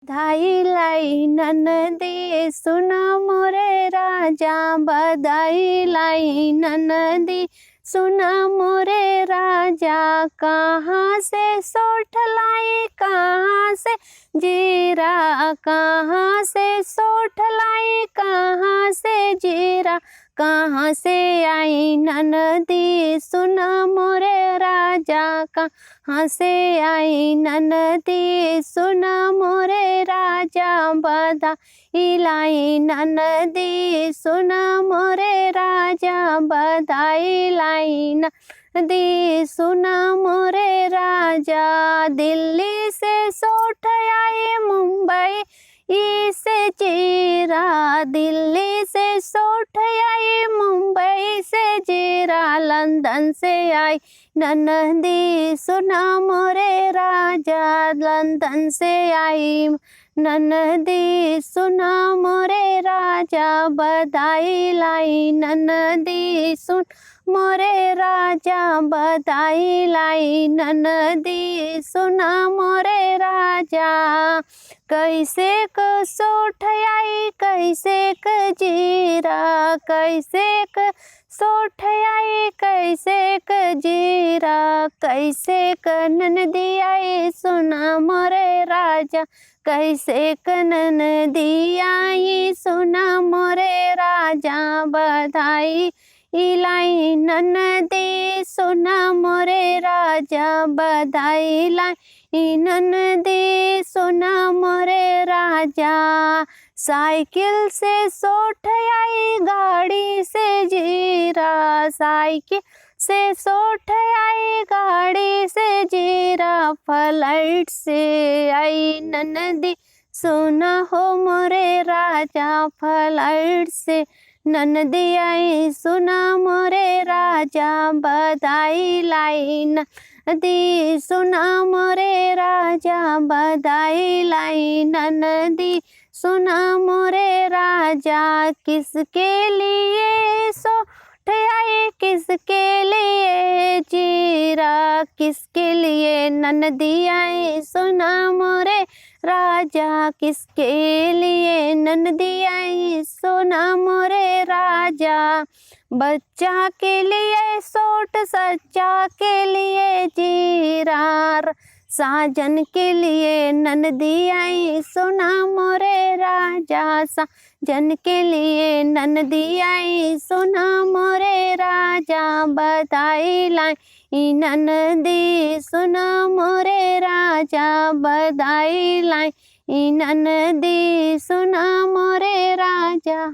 बधाई लाई ननदी सुना मोरे राजा, बधाई लाई ननदी सुना मोरे राजा। कहाँ से सोठ लाई कहाँ से जीरा, कहाँ से सोठ लाई कहाँ से जीरा, कहाँ से आई ननदी सुना मोरे राजा, कहाँ से आई ननदी सुना मोरे राजा। बधाई लाई ननदी सुना मोरे राजा, बधाई लाई ननदी सुना मोरे राजा। दिल्ली से सोठ आई मुंबई से जीरा, दिल्ली से सोठ आई मुंबई से जीरा, लंदन से आई ननदी सुना मोरे राजा, लंदन से आई ननदी सुना मोरे राजा। बधाई लाई ननदी सुन मोरे राजा, बधाई लाई ननदी सुना मोरे राजा। कैसे क सोठ आई कैसे क जीरा, कैसे क सोठ आई कैसे क जीरा, कैसे क ननदी आई सुना मोरे राजा, कैसे क ननदी आई सुना मोरे राजा। बधाई लाई ननदी सुना मोरे राजा, बधाई लाई ननदी सुना मोरे राजा। साइकिल से सोठ आई गाड़ी से जीरा, साइकिल से सोठ आई गाड़ी से जीरा, फ्लाइट से आई ननदी सुना हो मोरे राजा, फ्लाइट से ननदी आई सुना मोरे राजा। बधाई लाई ननदी सुना मोरे राजा, बधाई लाई ननदी सुना मोरे राजा। किसके लिए सोठ आई किसके लिए जीरा, किसके लिए ननदी आई सुना मोरे राजा, किसके लिए ननदी आई सुना मोरे राजा। बच्चा के लिए सोठ सच्चा के लिए जीरा, साजन के लिए ननदी आई सुना मोरे राजा, साजन के लिए ननदी आई सुना मोरे राजा। बधाई लाई ननदी सुना मोरे राजा, बधाई लाई ननदी सुना मोरे राजा।